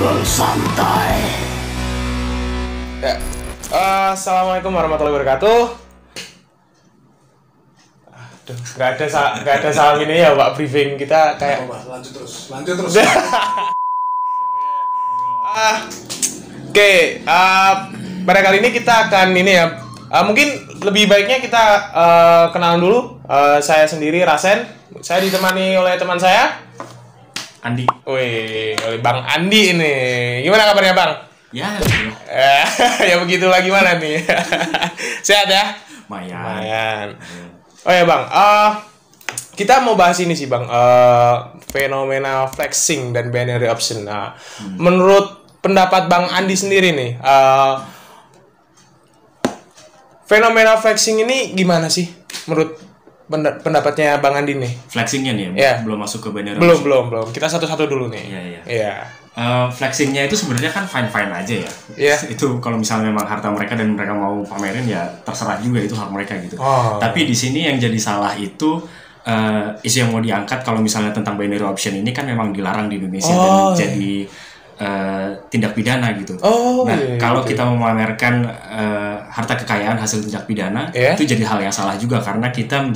Ngobrol santai. Ya. Assalamualaikum warahmatullahi wabarakatuh. Aduh, nggak ada salam ini ya Pak, briefing kita kayak. Lanjut terus. Oke, pada kali ini kita akan ini ya. Mungkin lebih baiknya kita kenalan dulu. Saya sendiri Rasen. Saya ditemani oleh teman saya Andi. Wih, oleh Bang Andi ini. Gimana kabarnya Bang? Ya, Ya begitulah gimana nih? Sehat ya? lumayan. Oh ya Bang, kita mau bahas ini sih Bang, fenomena flexing dan binary option. Nah, menurut pendapat Bang Andi sendiri nih, fenomena flexing ini gimana sih? Menurut pendapatnya Bang Andi nih? Flexingnya nih, Ya. belum masuk ke binary. Belum. Kita satu-satu dulu nih. Iya. Flexingnya itu sebenarnya kan fine aja ya. Iya. Itu kalau misalnya memang harta mereka dan mereka mau pamerin ya terserah juga, itu hak mereka gitu. Oh. Tapi di sini yang jadi salah itu isu yang mau diangkat kalau misalnya tentang binary option ini kan memang dilarang di Indonesia dan jadi tindak pidana gitu. Kalau kita memamerkan harta kekayaan hasil tindak pidana, itu jadi hal yang salah juga karena kita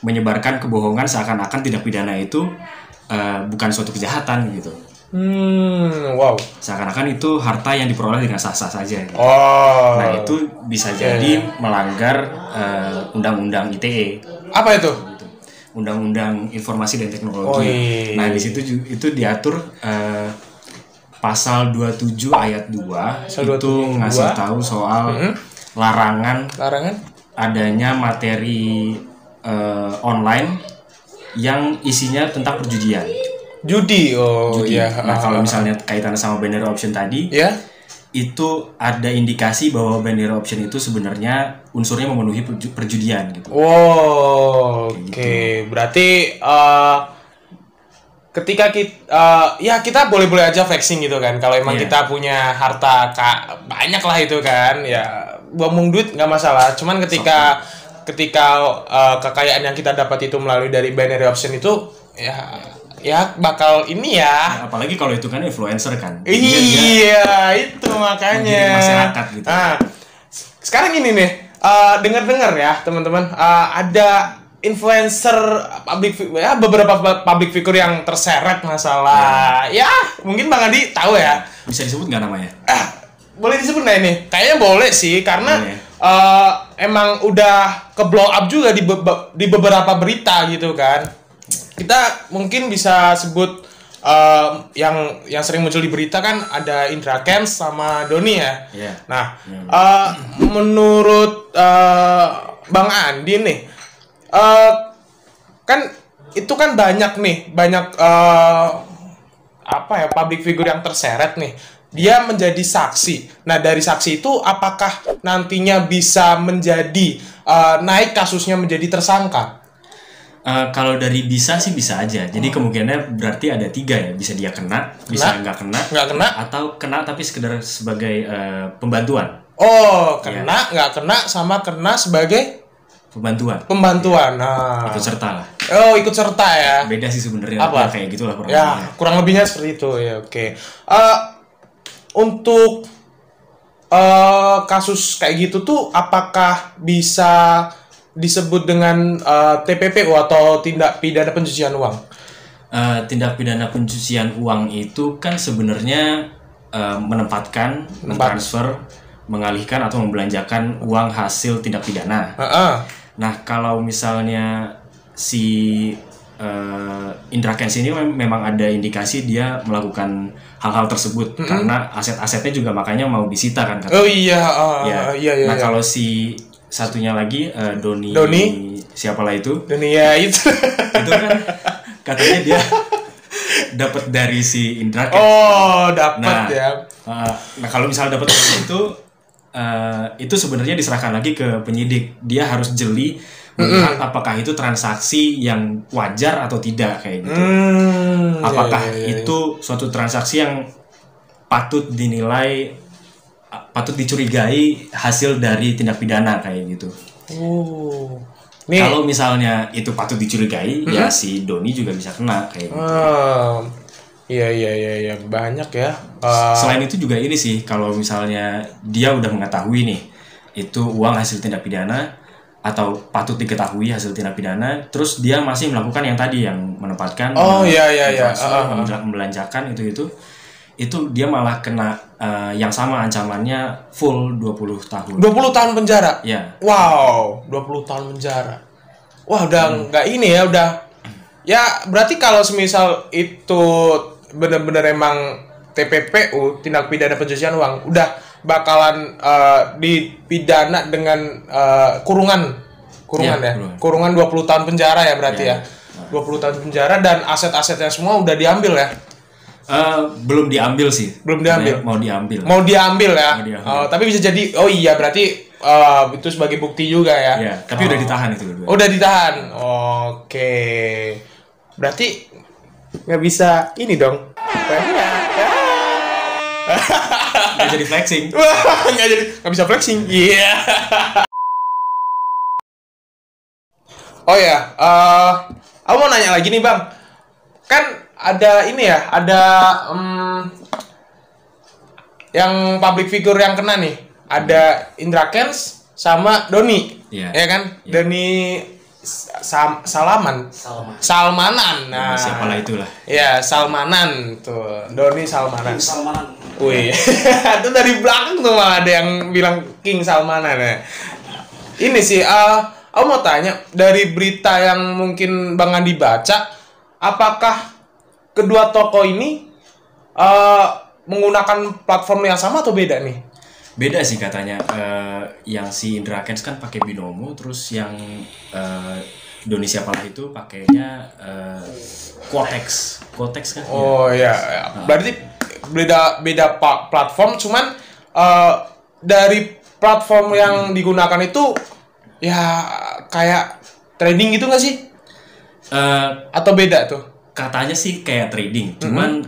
menyebarkan kebohongan seakan-akan tindak pidana itu bukan suatu kejahatan gitu. Wow. Seakan-akan itu harta yang diperoleh dengan sah-sah saja. Gitu. Nah itu bisa jadi melanggar undang-undang ITE. Apa itu? Undang-undang Informasi dan Teknologi. Nah di situ itu diatur pasal 27 ayat 2 itu ngasih tahu soal larangan adanya materi online yang isinya tentang perjudian. Judi. Judi. Iya. Nah kalau misalnya kaitannya sama binary option tadi, itu ada indikasi bahwa binary option itu sebenarnya unsurnya memenuhi perjudian gitu. Oke. Berarti ketika kita boleh-boleh aja flexing gitu kan. Kalau emang kita punya harta banyak lah itu kan, ya buang duit nggak masalah. Cuman ketika kekayaan yang kita dapat itu melalui dari binary option itu ya bakal ini ya. Apalagi kalau itu kan influencer kan. Iya, itu makanya. Masyarakat gitu. Nah, sekarang ini nih, dengar-dengar ya teman-teman, ada influencer beberapa public figure yang terseret masalah. Ya, mungkin Bang Andi tahu ya. Bisa disebut nggak namanya? Boleh disebut nggak ini? Kayaknya boleh sih, karena emang udah ke blow up juga di beberapa berita gitu kan. Kita mungkin bisa sebut yang sering muncul di berita kan ada Indra Kents sama Doni ya. Nah, menurut Bang Andi nih, kan itu kan banyak public figure yang terseret nih. Dia menjadi saksi. Nah, dari saksi itu apakah nantinya bisa menjadi naik kasusnya menjadi tersangka? Kalau dari bisa sih bisa aja. Jadi kemungkinannya berarti ada 3 ya. Bisa dia kena, bisa nggak kena, atau kena tapi sekedar sebagai pembantuan. Nggak kena sama kena sebagai pembantuan. Nah, ikut serta lah. Ikut serta ya. Beda sih sebenarnya. Apa? Kayak gitulah kurang lebihnya. Kurang lebihnya seperti itu ya. Oke. Untuk kasus kayak gitu tuh apakah bisa disebut dengan TPPU atau tindak pidana pencucian uang? Tindak pidana pencucian uang itu kan sebenarnya menempatkan, mentransfer, mengalihkan atau membelanjakan uang hasil tindak pidana. Nah kalau misalnya si Indra Kents ini memang ada indikasi dia melakukan hal-hal tersebut karena aset-asetnya juga makanya mau disita kan. Iya. Nah kalau si satunya lagi Doni siapalah itu? Doni ya itu. Itu kan katanya dia dapat dari si Indra Kents. Dapat ya. Nah kalau misalnya dapat itu sebenarnya diserahkan lagi ke penyidik. Dia harus jeli melihat apakah itu transaksi yang wajar atau tidak kayak gitu. Apakah itu suatu transaksi yang patut dinilai, patut dicurigai hasil dari tindak pidana kayak gitu. Kalau misalnya itu patut dicurigai, ya si Doni juga bisa kena kayak gitu. Iya, banyak ya. Selain itu juga ini sih, kalau misalnya dia udah mengetahui nih itu uang hasil tindak pidana atau patut diketahui hasil tindak pidana, terus dia masih melakukan yang tadi yang menempatkan, membelanjakan itu dia malah kena yang sama ancamannya full 20 tahun. 20 tahun penjara? Ya. Wow, 20 tahun penjara. Wah, udah nggak ini ya, udah. Ya, berarti kalau semisal itu benar-benar emang TPPU, tindak pidana pencucian uang, udah bakalan dipidana dengan kurungan ya. Kurungan 20 tahun penjara ya berarti ya. 20 tahun penjara dan aset-asetnya semua udah diambil ya. Belum diambil sih. Belum diambil. Mau diambil ya. Tapi bisa jadi. Oh iya, berarti itu sebagai bukti juga ya. Ya, tapi udah ditahan itu dulu. Udah ditahan. Oke. Berarti nggak bisa ini dong. Nggak jadi flexing. Nggak bisa flexing. Iya. Oh ya, aku mau nanya lagi nih Bang. Kan ada ini ya, ada yang public figure yang kena nih. Ada Indra Kents sama Doni, ya kan? Yeah. Doni Salmanan. Nah, siapalah itulah. Ya, Salmanan tuh. Doni Salmanan. King Salmanan. Wih, itu dari belakang tuh malah ada yang bilang King Salmanan ya. Ini sih, aku mau tanya dari berita yang mungkin Bang Andi baca, apakah kedua tokoh ini menggunakan platform yang sama atau beda nih? Beda sih katanya. Yang si Indra Kents kan pakai Binomo, terus yang Doni siapalah itu pakainya Quotex kan? Oh ya. Berarti beda platform, cuman dari platform yang digunakan itu ya kayak trading gitu nggak sih? Atau beda tuh? Katanya sih kayak trading, cuman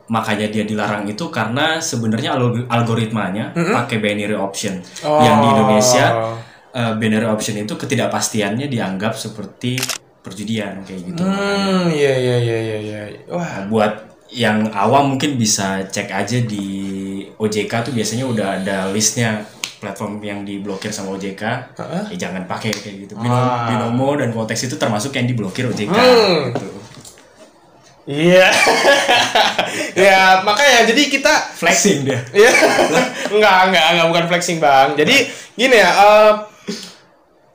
makanya dia dilarang itu karena sebenarnya algoritmanya pakai binary option. Yang di Indonesia binary option itu ketidakpastiannya dianggap seperti perjudian kayak gitu. Iya. Wah, buat yang awam mungkin bisa cek aja di OJK tuh biasanya udah ada listnya platform yang diblokir sama OJK. Ya jangan pakai kayak gitu. Binomo dan Quotex itu termasuk yang diblokir OJK. Gitu. Iya. Ya, makanya jadi kita flexing dia. Iya. Enggak, bukan flexing, Bang. Jadi gini ya,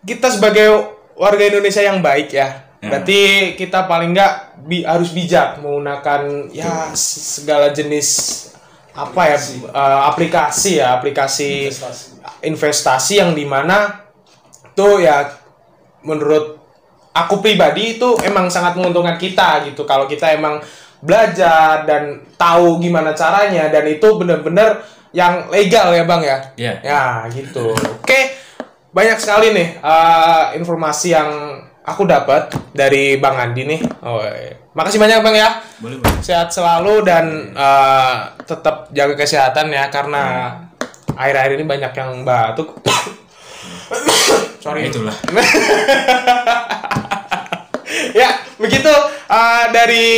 kita sebagai warga Indonesia yang baik ya. Berarti kita paling enggak harus bijak menggunakan ya segala jenis aplikasi investasi yang dimana tuh ya menurut aku pribadi itu emang sangat menguntungkan kita gitu kalau kita emang belajar dan tahu gimana caranya dan itu benar-benar yang legal ya Bang ya. Yeah. Ya gitu. Oke, banyak sekali nih informasi yang aku dapat dari Bang Andi nih. Makasih banyak Bang ya. Boleh. Sehat selalu dan tetap jaga kesehatan ya karena akhir-akhir ini banyak yang batuk. Sorry. Itulah. Ya, begitu dari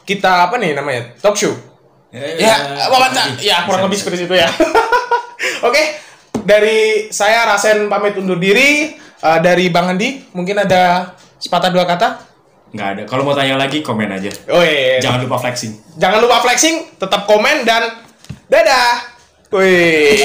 kita apa nih namanya? Talk show. Ya, wawancara. Ya, kurang lebih seperti itu ya. Oke, dari saya Rasen pamit undur diri. Dari Bang Andi, mungkin ada sepatah dua kata? Nggak ada. Kalau mau tanya lagi, komen aja. Jangan lupa flexing. Jangan lupa flexing, tetap komen dan dadah. Wih.